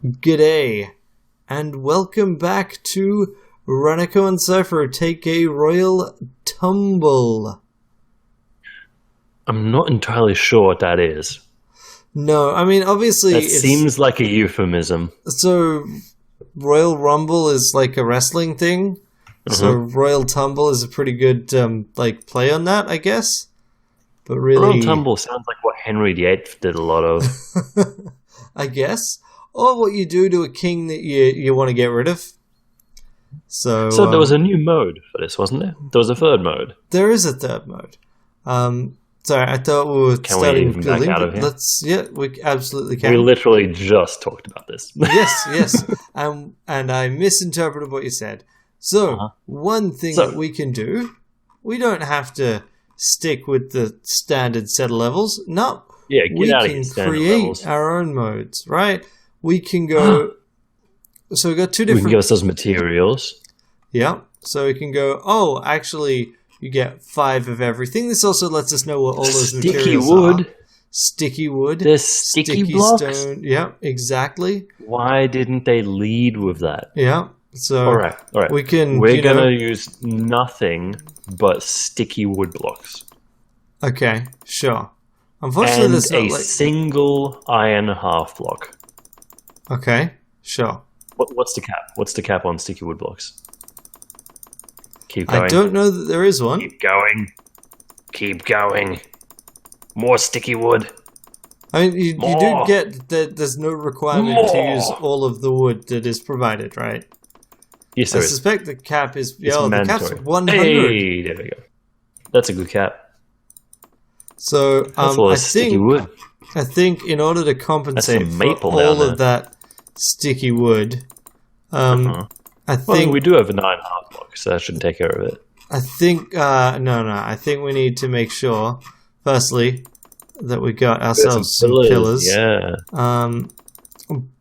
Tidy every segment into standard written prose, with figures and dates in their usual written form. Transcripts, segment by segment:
G'day, and welcome back to Ranneko and Syfro take a royal tumble. I'm not entirely sure what that is. No, I mean, obviously That seems like a euphemism. So, Royal Rumble is like a wrestling thing, so Royal Tumble is a pretty good, play on that, I guess. But really... Royal Tumble sounds like what Henry VIII did a lot of. I guess. Or what you do to a king that you want to get rid of. So there was a new mode for this, wasn't there? There was a third mode. There is a third mode. Sorry, I thought we were starting with building. Back out of here? Yeah, we absolutely can. We literally just talked about this. yes. And I misinterpreted what you said. So, one thing that we can do, we don't have to stick with the standard set of levels. No. Yeah, get out of here, standard create levels. Our own modes, right? We can go... So we've got two different... We can give ourselves materials. Yeah. So we can go, actually, you get 5 of everything. This also lets us know what all those materials are. Sticky wood. There's sticky blocks? Stone. Yeah, exactly. Why didn't they lead with that? Yeah. So all right. We're going to use nothing but sticky wood blocks. Okay, sure. Unfortunately, and there's a single iron half block. Okay, sure. What's the cap? What's the cap on sticky wood blocks? Keep going. I don't know that there is one. Keep going. Keep going. More sticky wood. I mean, you do get that there's no requirement to use all of the wood that is provided, right? Yes, there is. I suspect the cap is... the cap's 100. Hey, there we go. That's a good cap. So, sticky wood. I think in order to compensate for all of that sticky wood, I think... we do have a 9 half block, so that should take care of it. I think... no. I think we need to make sure, firstly, that we got ourselves some pillars. Yeah.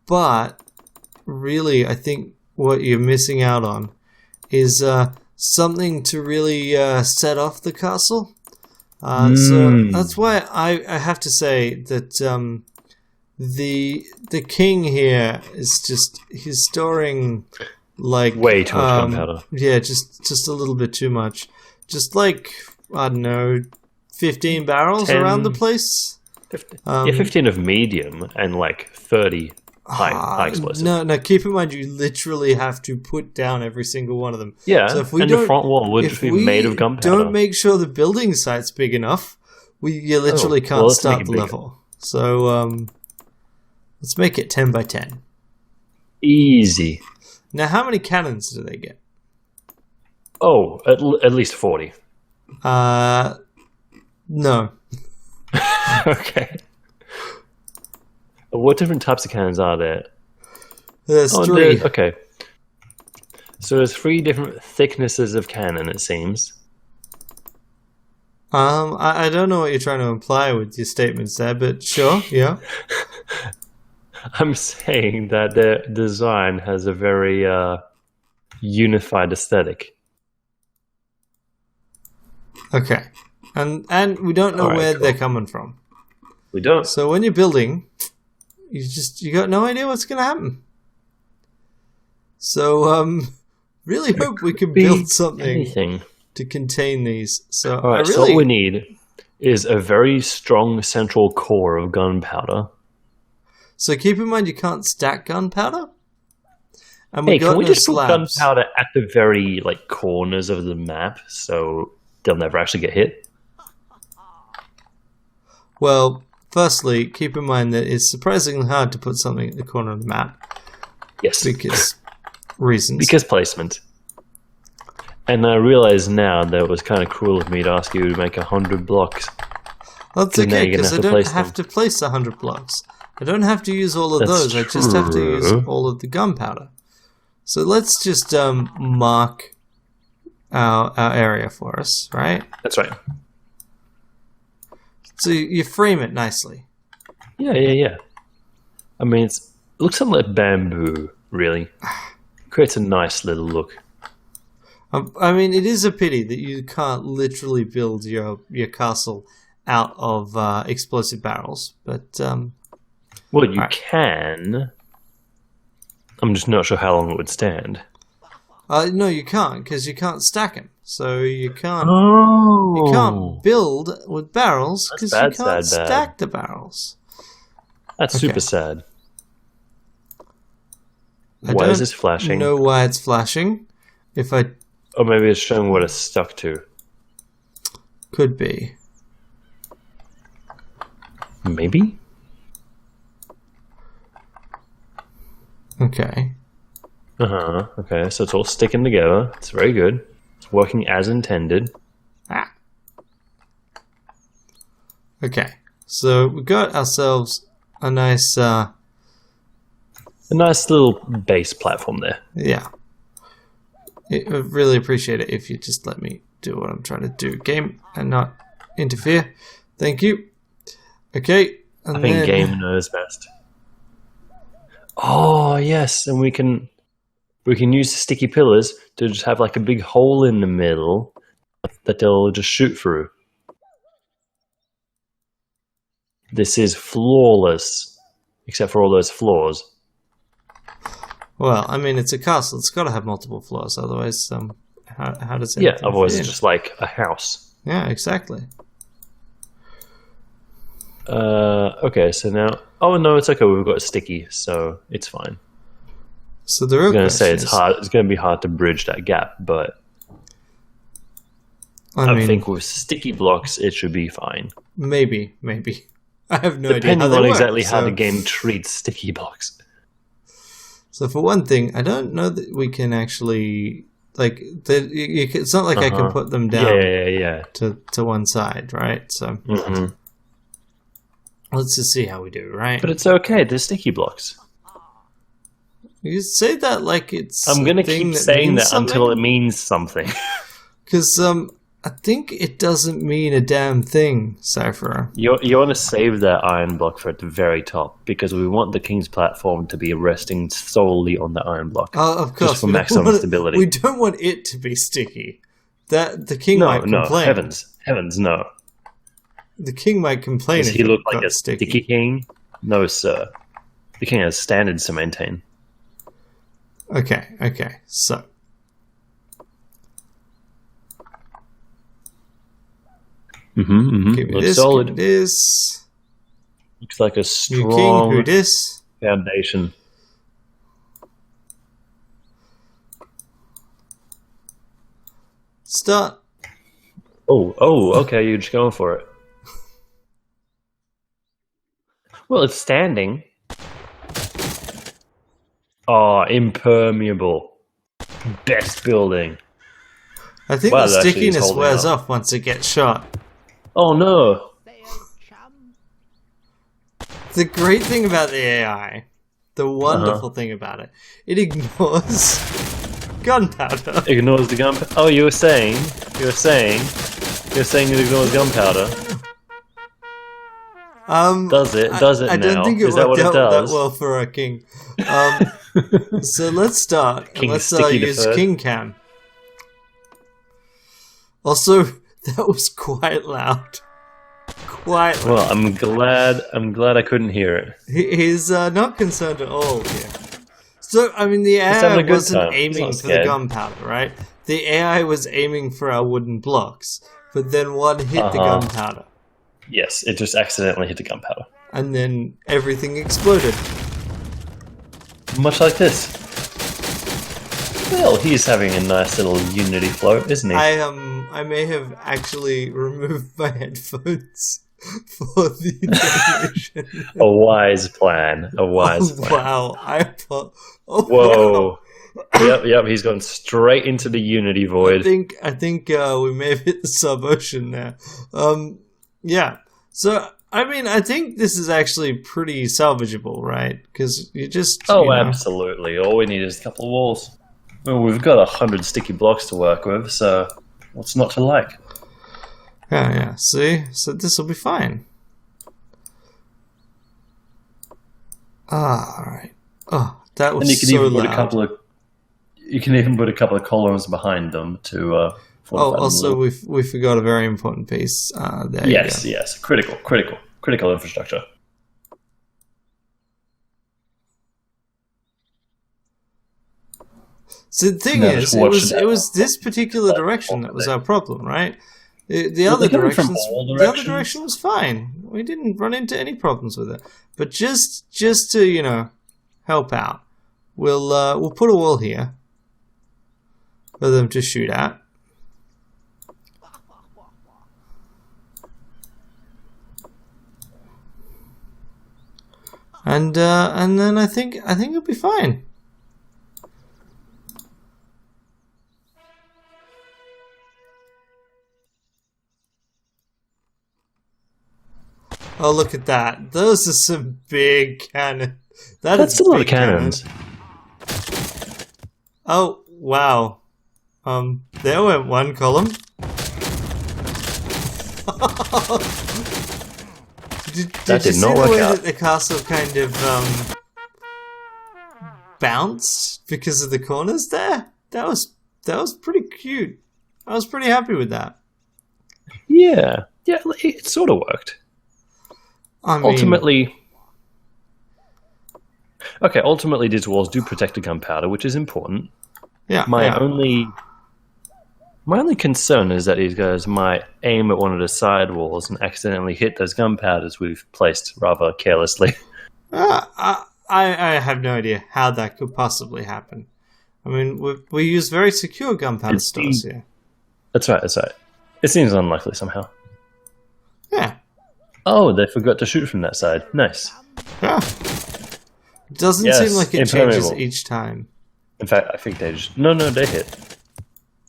But, really, I think what you're missing out on is something to really set off the castle. So that's why I have to say that the king here is he's storing like way too much gunpowder. Yeah, just a little bit too much. Just like, I don't know, 15 barrels around the place. 15 of medium and like 30 high explosive. No, keep in mind you literally have to put down every single one of them. Yeah, so if the front wall would be made of gunpowder. Don't make sure the building site's big enough, you literally can't start the level. So let's make it 10 by 10. Easy. Now, how many cannons do they get? Oh, at least 40. No. Okay. What different types of cannons are there? There's 3. Okay. So there's 3 different thicknesses of cannon, it seems. I don't know what you're trying to imply with your statements there, but sure, yeah. I'm saying that their design has a very unified aesthetic. Okay. And we don't know where they're coming from. We don't. So when you're building... You got no idea what's going to happen. So, really hope we can build something to contain these. So, so what we need is a very strong central core of gunpowder. So keep in mind you can't stack gunpowder. And can we just put gunpowder at the very corners of the map so they'll never actually get hit? Well... Firstly, keep in mind that it's surprisingly hard to put something at the corner of the map. Yes. Because reasons. Because placement. And I realize now that it was kind of cruel of me to ask you to make 100 blocks. That's okay, because I don't have to place 100 blocks. I don't have to use all of those. I just have to use all of the gunpowder. So let's just mark our area for us, right? That's right. So you frame it nicely. Yeah. I mean, it looks something like bamboo, really. Creates a nice little look. I mean, it is a pity that you can't literally build your castle out of explosive barrels, but well, you can. I'm just not sure how long it would stand. No, you can't, because you can't stack them. So you can't. Oh, You can't build with barrels because you can't sad, stack the barrels. That's super sad. Why is this flashing? I don't know why it's flashing. Or maybe it's showing what it's stuck to. Could be. Maybe? Okay. Okay, so it's all sticking together. It's very good. It's working as intended. Ah. Okay. So we got ourselves a nice little base platform there. Yeah. I really appreciate it if you just let me do what I'm trying to do. Game and not interfere. Thank you. Okay. And I think game knows best. Oh yes, and we can use the sticky pillars to just have like a big hole in the middle that they'll just shoot through. This is flawless, except for all those flaws. Well, I mean, it's a castle. It's got to have multiple floors, otherwise, how does it? Yeah, otherwise it's just like a house. Yeah, exactly. Okay, so now... Oh, no, it's okay. We've got a sticky, so it's fine. So the real I'm going to say it's hard. It's going to be hard to bridge that gap, but I think with sticky blocks, it should be fine. Maybe. I have no idea. Depending on exactly how the game treats sticky blocks. So for one thing, I don't know that we can actually... Like, it's not like I can put them down to one side, right? So... Let's just see how we do, right? But it's okay. They're sticky blocks. You say that like it's. I'm gonna keep saying that until it means something. Because I think it doesn't mean a damn thing, Syfro. You want to save that iron block for at the very top because we want the king's platform to be resting solely on the iron block. Oh, of course, just for maximum stability. We don't want it to be sticky. That the king might complain. Heavens, no. The king might complain. Does he look like a sticky king? No, sir. The king has standards to maintain. Okay, so. Looks solid. Give me this. Looks like a strong king, who this? Foundation. Start. Oh, okay, you're just going for it. Well, it's standing. Oh, impermeable. Best building. I think the stickiness wears off once it gets shot. Oh no. The great thing about the AI, the wonderful thing about it, it ignores gunpowder. Ignores the gunpowder? Oh, you were saying it ignores gunpowder. Does it I now? don't think it worked out that well for our king. So let's start. Let's use King Cam. Also, that was quite loud. Quite loud. Well, I'm glad I couldn't hear it. He's not concerned at all here. So, I mean, the AI wasn't aiming for the gunpowder, right? The AI was aiming for our wooden blocks, but then one hit the gunpowder. Yes, it just accidentally hit the gunpowder. And then everything exploded. Much like this. Well, he's having a nice little Unity float, isn't he? I may have actually removed my headphones for the animation. A wise plan. Wow. Whoa. Wow. Yep, he's gone straight into the Unity void. I think we may have hit the sub-ocean there. Yeah. So, I mean, I think this is actually pretty salvageable, right? Because you just... absolutely. All we need is a couple of walls. Well, we've got 100 sticky blocks to work with, so what's not to like? Yeah. See? So this will be fine. Alright. Oh, that was so loud. You can even put a couple of columns behind them to... also, we forgot a very important piece. There yes. Critical infrastructure. So the thing is, it was this particular direction that was our problem, right? The other direction was fine. We didn't run into any problems with it. But just to help out, we'll put a wall here for them to shoot at. And then I think it'll be fine. Oh, look at that. Those are some big cannons. That's a lot of cannons. Oh, wow. There went one column. Did you see the way that the castle kind of bounced because of the corners there? That was pretty cute. I was pretty happy with that. Yeah, it sort of worked. I mean, ultimately these walls do protect the gunpowder, which is important. Yeah. My only concern is that these guys might aim at one of the side walls and accidentally hit those gunpowders we've placed rather carelessly. I have no idea how that could possibly happen. I mean, we use very secure gunpowder stores here. That's right. It seems unlikely somehow. Yeah. Oh, they forgot to shoot from that side. Nice. Yeah. It doesn't seem like it changes each time. In fact, I think they just... No, they hit.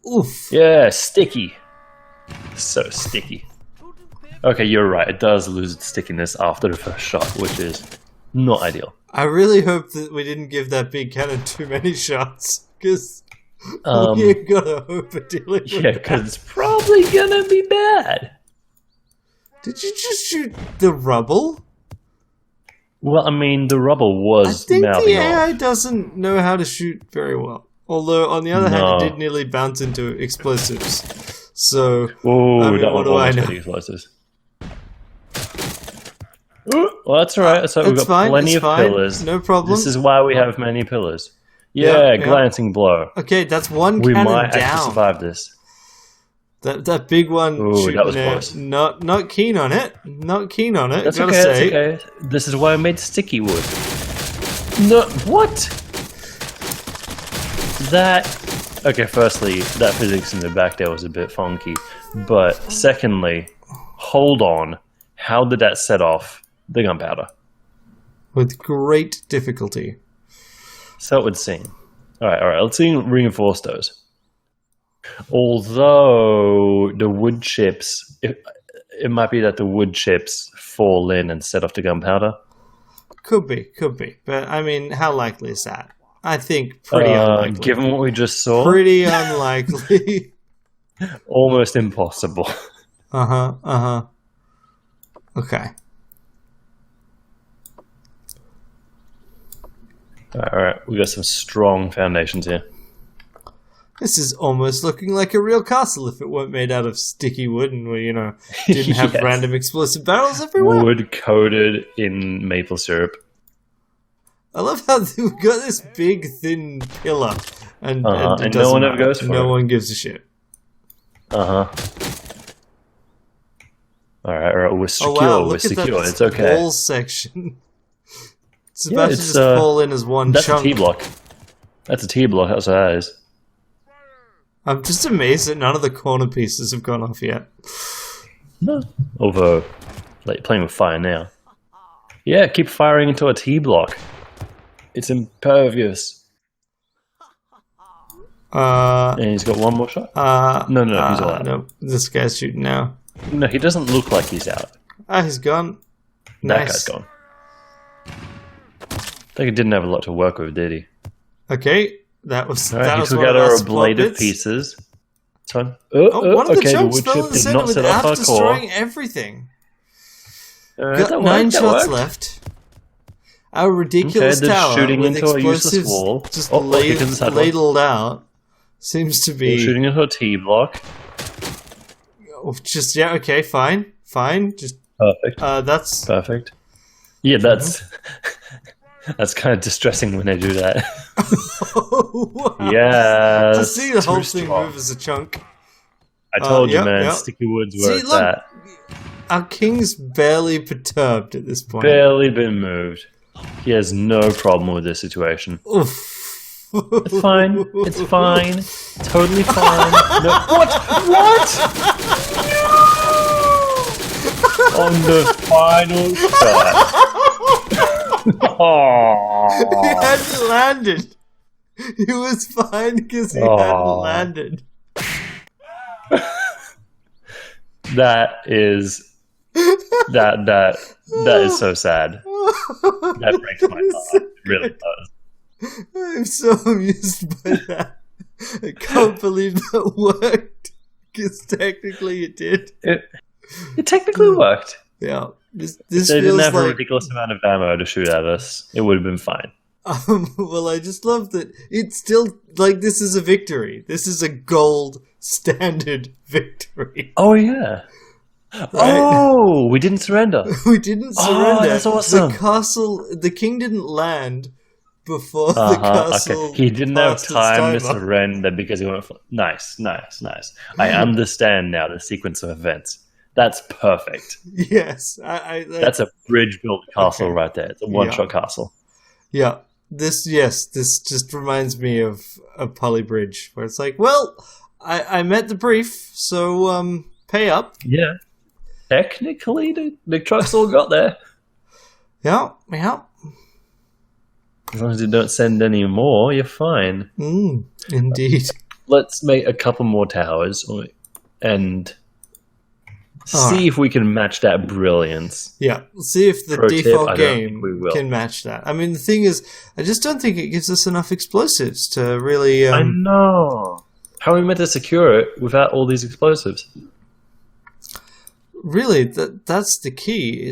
Oof. Yeah, sticky. So sticky. Okay, you're right. It does lose its stickiness after the first shot, which is not ideal. I really hope that we didn't give that big cannon too many shots, because we've got to hope it dealing with that. Yeah, because it's probably gonna be bad. Did you just shoot the rubble? Well, I mean, the rubble was I think mouthing the AI off. doesn't know how to shoot very well. Although, on the other hand, it did nearly bounce into explosives. So, ooh, I mean, what do I know? Explosives. Ooh, well, that's all right. So we've got plenty of pillars. No problem. This is why we have many pillars. Yeah, glancing blow. Okay, that's one we cannon might down. actually survive this. That big one shooting that was there, close. not keen on it. Not keen on it. That's gotta okay. say. That's okay. This is why I made sticky wood. No, what? That. Okay, firstly, that physics in the back there was a bit funky, but secondly, hold on. How did that set off the gunpowder? With great difficulty. So it would seem. All right. Let's reinforce those. Although the wood chips, it might be that the wood chips fall in and set off the gunpowder. Could be. But I mean, how likely is that? I think pretty unlikely. Given what we just saw, pretty unlikely. Almost impossible. Okay. All right. We got some strong foundations here. This is almost looking like a real castle if it weren't made out of sticky wood and we, didn't have random explosive barrels everywhere. Wood coated in maple syrup. I love how we've got this big, thin pillar. And no one ever goes for it. No one gives a shit. All right. We're secure. Oh, wow, we're secure. It's okay. Wall section. It's about to just fall in as one chunk. That's a T-block. That's a T-block. That's what that is. I'm just amazed that none of the corner pieces have gone off yet. No. Although, playing with fire now. Yeah, keep firing into a T-block. It's impervious. And he's got one more shot? No, he's all out. No, this guy's shooting now. No, he doesn't look like he's out. He's gone. That guy's gone. I think he didn't have a lot to work with, did he? Okay, that was all right, that he was took one out of our our ablative pieces. It's fine. One of the chunks wood fell chip in the did center not set off without our destroying core. everything. Got 9 shots left. Our ridiculous tower shooting with into a useless explosives wall. just ladled out seems to be shooting into a T-block. Just okay, fine. Just perfect. That's perfect. Yeah, that's kind of distressing when they do that. Wow. Yes. To see the whole too thing strong. move as a chunk. I told you, Yep, man. yep. Sticky Woods where See, it's look, at. our king's barely perturbed at this point. Barely been moved. He has no problem with this situation. Oof. It's fine. It's fine. Totally fine. No. What? On the final shot. He hadn't landed. He was fine because he hadn't landed. That is so sad. That breaks my heart. It really does. I'm so amused by that. I can't believe that worked. Because technically it did. It technically worked. Yeah. This They didn't feels have a like... ridiculous amount of ammo to shoot at us. It would have been fine. Well, I just love that it's still... Like, this is a victory. This is a gold standard victory. Oh, yeah. Right? Oh, we didn't surrender. We didn't surrender. Oh, that's awesome. The king didn't land before the castle. Okay. He didn't have time to timer. surrender because he went. Nice. I understand now the sequence of events. That's perfect. Yes, that's a bridge-built castle right there. It's a one-shot castle. Yeah. This just reminds me of a Poly Bridge where it's like, well, I met the brief, so pay up. Yeah. Technically, the trucks all got there. Yeah. As long as you don't send any more, you're fine. Indeed. Let's make a couple more towers and see if we can match that brilliance. Yeah, see if the default game can match that. I mean, the thing is, I just don't think it gives us enough explosives to really... I know. How are we meant to secure it without all these explosives? Really, that's the key.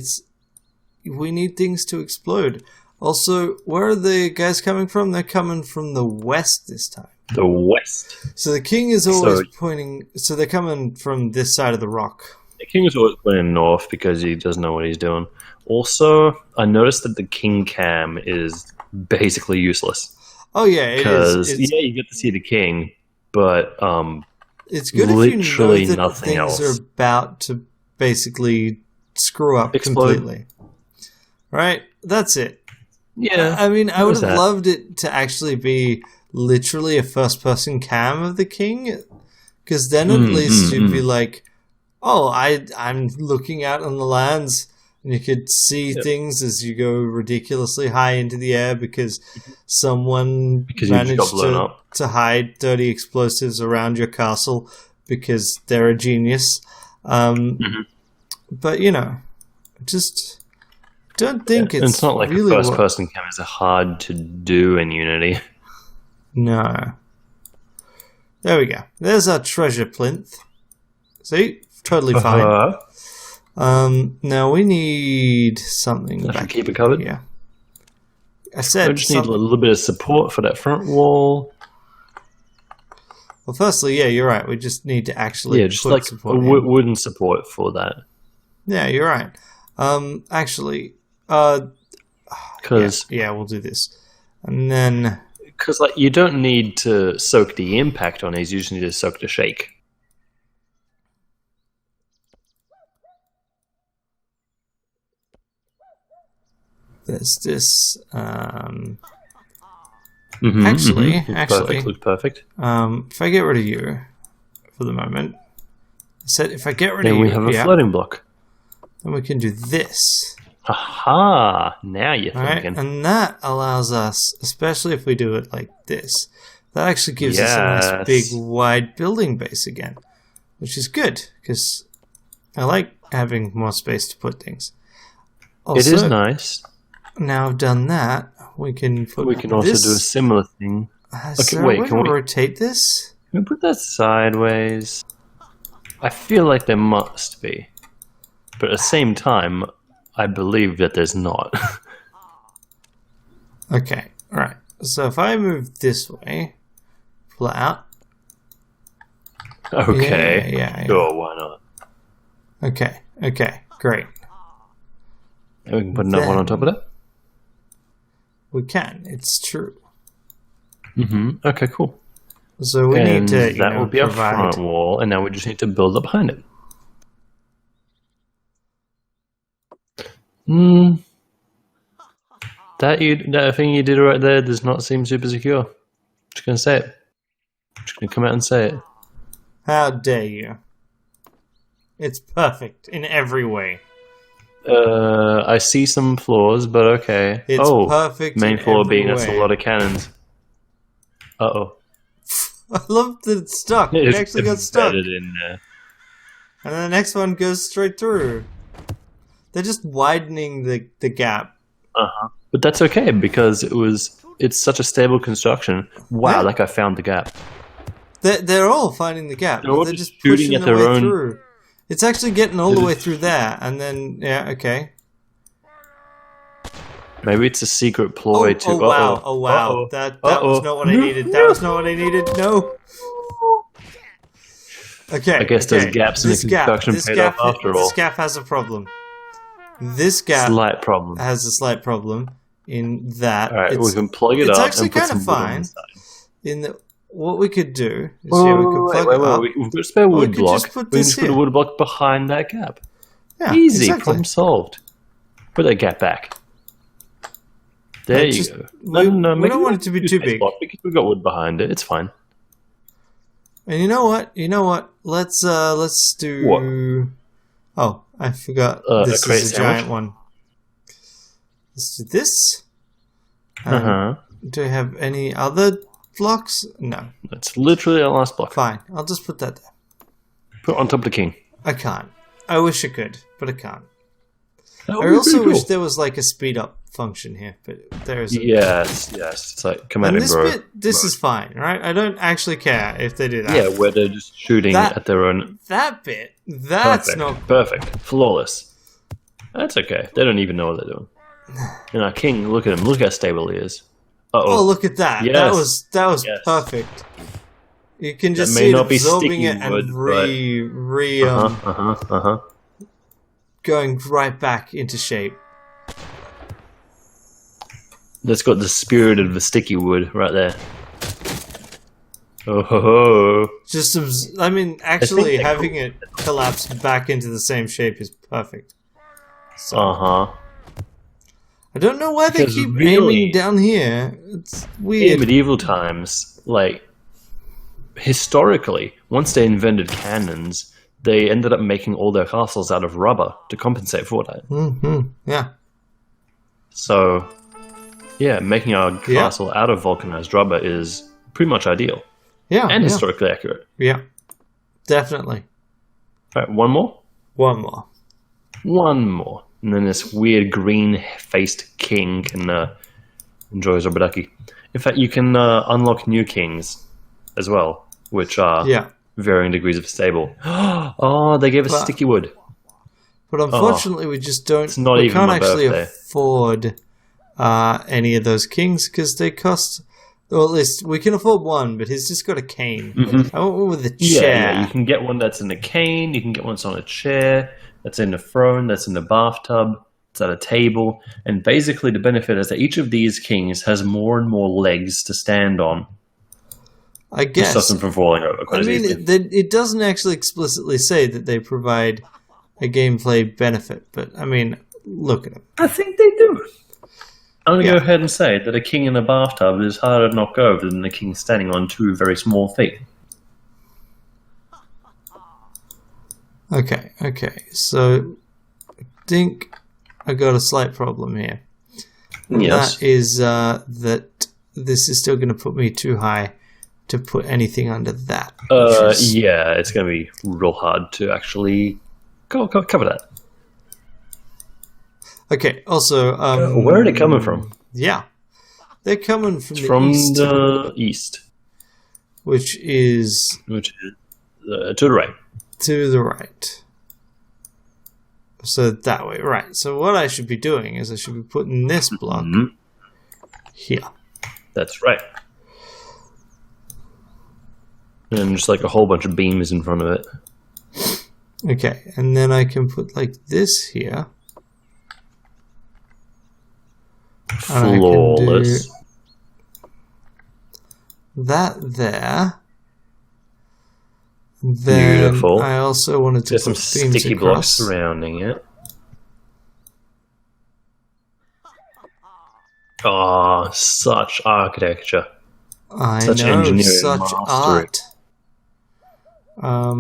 We need things to explode. Also, where are the guys coming from? They're coming from the west this time. The west. So the king is always pointing... So they're coming from this side of the rock. The king is always pointing north because he doesn't know what he's doing. Also, I noticed that the king cam is basically useless. Oh, yeah, it is. Because, you get to see the king, but it's good if you know that things are about to basically screw up completely. Right? That's it. Yeah. I mean, I would have loved it to actually be literally a first-person cam of the king, because then at least you'd be like, oh, I'm looking out on the lands, and you could see things as you go ridiculously high into the air because someone managed to hide 30 explosives around your castle because they're a genius. But, just... don't think it's not like really a first-person cam is hard to do in Unity. No. There we go. There's our treasure plinth. See? Totally fine. Now we need something back. Keep it covered? Yeah. I said we just need a little bit of support for that front wall. Well, firstly, yeah, you're right. We just need to actually just like a wooden support for that. Yeah, you're right. Actually, because we'll do this, and then because you don't need to soak the impact on these; you just need to soak the shake. There's this. Actually, looks perfect. If I get rid of you for the moment, I said if I get rid of you, then we have a floating block. Then we can do this. Aha! Now you're thinking. Right? And that allows us, especially if we do it like this, that actually gives us a nice big wide building base again, which is good because I like having more space to put things. Also, it is nice. Now I've done that, we can put. We can also do a similar thing. Okay, wait. Can we rotate this? Can we put that sideways? I feel like there must be. But at the same time, I believe that there's not. Okay, alright. So if I move this way, pull it out. Okay. Yeah. Sure, why not? Okay, great. And we can put another one on top of it? We can, it's true. Okay, cool. So we need to, that will be provide... our front wall, and now we just need to build up behind it. That thing you did right there does not seem super secure. Just gonna say it. Just gonna come out and say it. How dare you? It's perfect in every way. I see some flaws, but okay. It's perfect. Main in flaw every being way. that's a lot of cannons. Uh-oh. I love that it's stuck. It actually got stuck. In there. And then the next one goes straight through. They're just widening the gap. But that's okay because it's such a stable construction. Wow, Yeah. like I found the gap. They're all finding the gap. They're all They're just just shooting pushing at their their way own- through. It's actually getting all the way through there, and then okay. Maybe it's a secret ploy to. Oh wow! Oh wow! That was not what I needed. That was not what I needed. No. Okay. I guess those gaps in the construction paid off after all. This gap has a problem. This gap Slight problem. has a slight problem in that. All right, we can plug it it's up. actually and put kind some of wood on fine. the side. In the what we could do is Wait, we could plug it up. We've got a spare wood could block. just put We can this just put a here. wood block behind that gap. Yeah, Easy, exactly. problem solved. Put that gap back. There you go. We don't want it to be too big. Because we've got wood behind it. It's fine. And you know what? Let's do. What? Oh, I forgot. This create is a sandwich? giant one. Let's do this. Do I have any other blocks? No. That's literally our last block. Fine. I'll just put that there. Put it on top of the king. I can't. I wish I could, but I can't. That I would be also pretty wish cool. there was like a speed up function here, but there isn't. Yes. It's like come at And me, this bro. bit, this is fine, right? I don't actually care if they do that. Yeah, where they're just shooting That- at their own. That bit, that's Perfect. Flawless. That's okay. They don't even know what they're doing. And our king, look at him. Look how stable he is. Oh, look at that! Yes. That was Yes. perfect. You can just may see it not be absorbing sticky it and wood, going right back into shape. That's got the spirit of the sticky wood right there. Oh ho ho. Just, actually they're having it collapse back into the same shape is perfect. So, I don't know why they Because keep really- aiming down here. It's In weird. medieval times, like historically, once they invented cannons, they ended up making all their castles out of rubber to compensate for that. Yeah. So, yeah, making our castle out of vulcanized rubber is pretty much ideal Yeah. and yeah. historically accurate. Yeah. Definitely. All right, one more. One more. And then this weird green-faced king can enjoy his rubber. In fact, you can unlock new kings as well, which are varying degrees of stable. Oh, they gave us sticky wood. But unfortunately, we just don't. It's not we even can't my actually birthday. afford any of those kings because they cost. Or at least we can afford one, but he's just got a cane. I want one with a chair. Yeah, you can get one that's in a cane. You can get one that's on a chair. That's in a throne. That's in a bathtub. It's at a table. And basically, the benefit is that each of these kings has more and more legs to stand on. I guess. To stop them from falling over. I mean, it doesn't actually explicitly say that they provide a gameplay benefit, but I mean, look at them. I think they do. I'm going to go ahead and say that a king in a bathtub is harder to knock over than a king standing on two very small feet. Okay, so I think I got a slight problem here. Yes. That is that this is still going to put me too high to put anything under that. Yeah, it's going to be real hard to actually cover that. Okay, also... where are they coming from? Yeah. They're coming from the east. Which is... to the right. To the right. So that way, right. So what I should be doing is I should be putting this block here. That's right. And just like a whole bunch of beams in front of it. Okay, and then I can put like this here. Flawless. that there. Then beautiful. I also wanted to There's put some beams sticky across. blocks surrounding it. Oh, such architecture. Such engineering such mastery. art.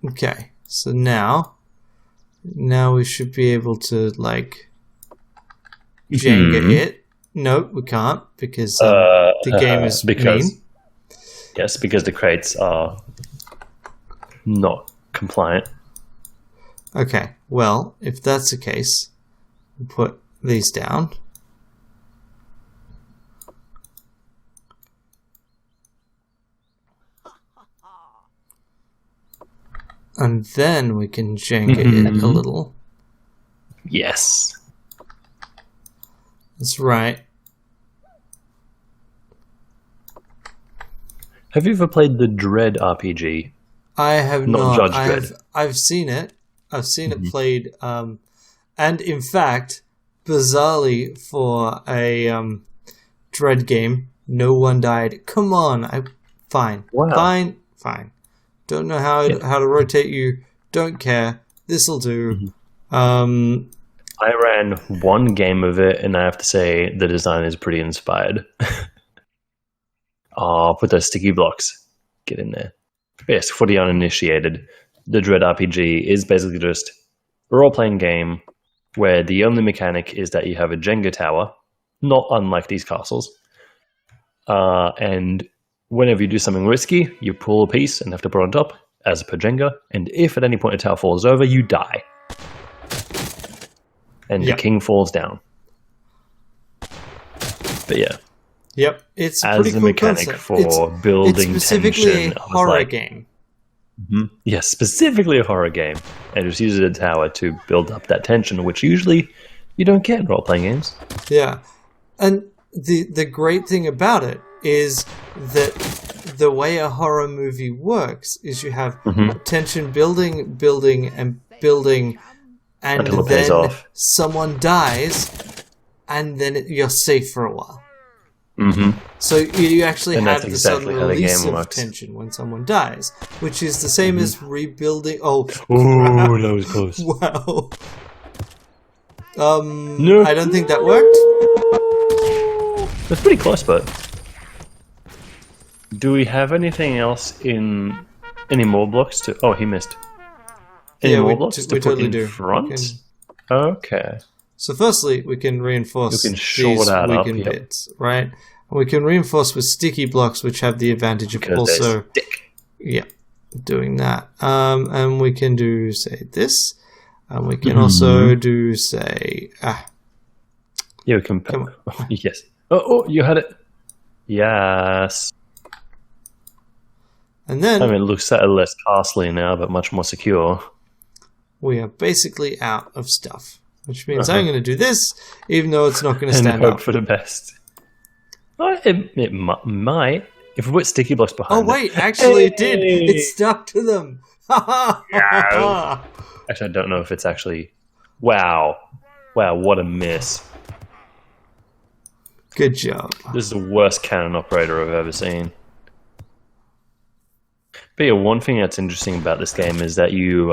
Okay, so now we should be able to like Jenga it. Nope, we can't because the game is mean. Yes, because the crates are not compliant. Okay, well, if that's the case, we'll put these down. And then we can Jenga it a little. Yes. That's right. Have you ever played the Dread RPG? I have not. Judge Dredd. I've seen it. I've seen it played. And in fact, bizarrely for a Dread game, no one died. Come on, fine. Wow. Fine. Don't know how to rotate you. Don't care. This'll do. I ran one game of it, and I have to say the design is pretty inspired. Put those sticky blocks. Get in there. Yes, for the uninitiated, the Dread RPG is basically just a role-playing game where the only mechanic is that you have a Jenga tower, not unlike these castles. And whenever you do something risky, you pull a piece and have to put it on top as per Jenga. And if at any point a tower falls over, you die. And the king falls down. But yeah. Yep, it's a as pretty a cool mechanic concept. for building it's specifically tension. a horror game. Yeah, specifically a horror game. And just uses a tower to build up that tension, which usually you don't get in role-playing games. Yeah. And the great thing about it is that the way a horror movie works is you have tension building, and Until it pays then off. someone dies, and then you're safe for a while. So you actually have the exactly sudden how the release game of works. tension when someone dies, which is the same as rebuilding. Oh, crap. that was close. Wow. No. I don't think that worked. That's pretty close, but do we have anything else in any more blocks to? Oh, he missed. Any more blocks to put in front? Okay. So firstly, we can reinforce we can shore these that weakened up, bits, right? And we can reinforce with sticky blocks, which have the advantage of also, doing that. And we can do, say, this. And we can also do, say, Yeah, we can. Come on. Yes. Oh, you had it. Yes. And then I mean, it looks less costly now, but much more secure. We are basically out of stuff, which means I'm going to do this, even though it's not going to stand and hope up. for the best. Well, it might. If we put sticky blocks behind it. Oh, wait, actually it did. It stuck to them. Yeah. Actually, I don't know if it's actually... Wow, what a miss. Good job. This is the worst cannon operator I've ever seen. But yeah, one thing that's interesting about this game is that you...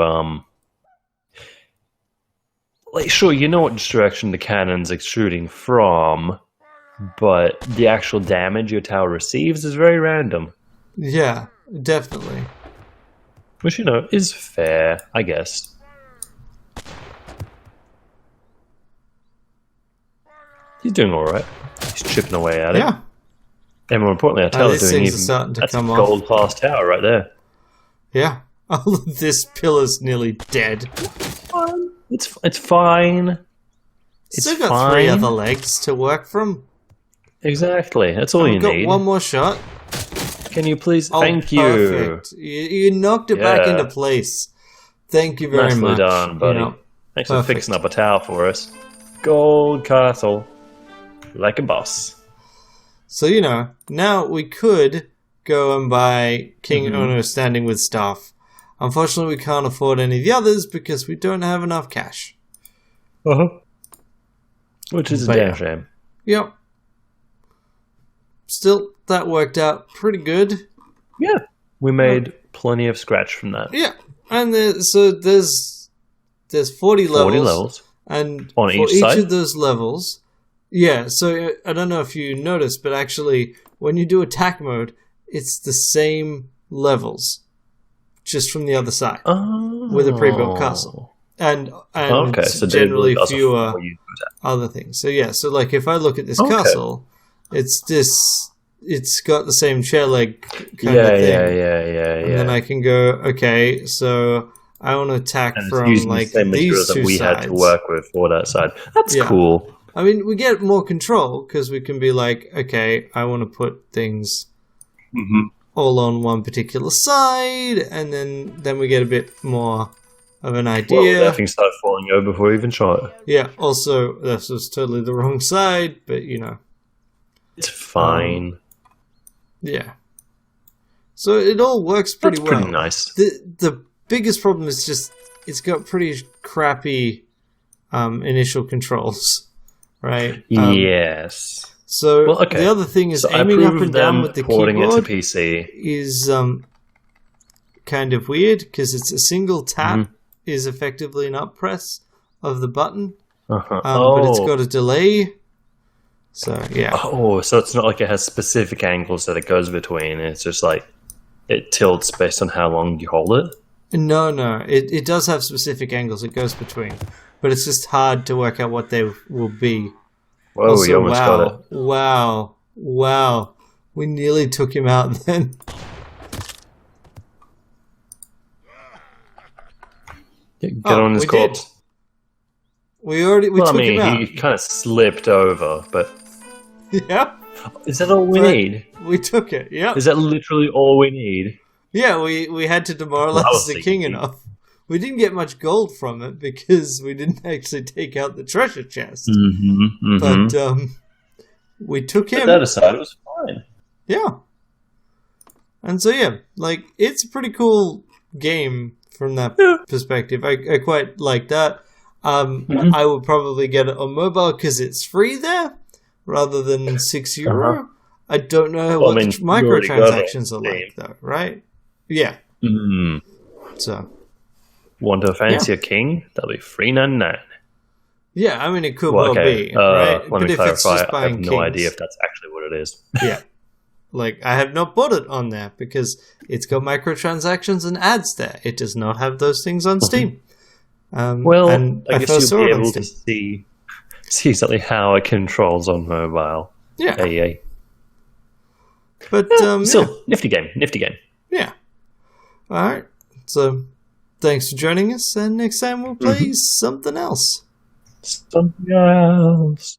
sure, you know what direction the cannon's extruding from, but the actual damage your tower receives is very random. Yeah, definitely. Which, is fair, I guess. He's doing alright. He's chipping away at it. Yeah. And more importantly, our tower's doing even... That's a gold-class tower right there. Yeah. Oh, this pillar's nearly dead. It's fine. It's still got 3 other legs to work from. Exactly. That's all you need. Got one more shot. Can you please? Thank perfect. You knocked it back into place. Thank you very much. Nicely done, buddy. Thanks for fixing up a tower for us. Gold castle. Like a boss. So, now we could go and buy King Ono standing with staff. Unfortunately, we can't afford any of the others because we don't have enough cash. Which is a damn shame. Yep. Still, that worked out pretty good. Yeah, we made plenty of scratch from that. Yeah, and there's 40 levels. And on for each side? Of those levels, yeah, so I don't know if you noticed, but actually, when you do attack mode, it's the same levels, just from the other side, with a pre-built castle. And so generally fewer other things. So yeah, so like if I look at this castle, it's got the same chair leg kind of thing. Yeah. And then I can go, okay, so I want to attack from like the same these that two we sides. had to work with for that side. That's cool. I mean, we get more control because we can be like, okay, I want to put things all on one particular side, and then we get a bit more of an idea. Well, everything started falling over before we even shot it. Yeah. Also, this was totally the wrong side, but you know, it's fine. Yeah. So it all works pretty well. Pretty nice. The biggest problem is just it's got pretty crappy initial controls, right? Yes. So the other thing is aiming up and down with the keyboard it to PC is kind of weird because it's a single tap is effectively an up press of the button, but it's got a delay. So yeah. Oh, so it's not like it has specific angles that it goes between. It's just like it tilts based on how long you hold it. No. It does have specific angles it goes between, but it's just hard to work out what they will be. Whoa, also, you almost got it. Wow. We nearly took him out then. Get on his corpse. Did. We took him out. He kind of slipped over, but... Yeah. Is that all we need? We took it, yeah. Is that literally all we need? Yeah, we had to demoralize the king enough. We didn't get much gold from it because we didn't actually take out the treasure chest. But we took him. But that aside, it was fine. Yeah. And so yeah, like it's a pretty cool game from that perspective. I quite like that. I would probably get it on mobile because it's free there rather than €6. I don't know what the microtransactions are like though, right? Yeah. So. Want to fancy a king? That'll be $3.99. Yeah, I mean it could be, right? Let but me if clarify. it's just buying I have no idea if that's actually what it is. Yeah. Like, I have not bought it on there because it's got microtransactions and ads there. It does not have those things on Steam. And I guess you'll be able to see exactly how it controls on mobile. Yeah. But, still, nifty game. Yeah. All right. So, thanks for joining us, and next time we'll play something else. Something else.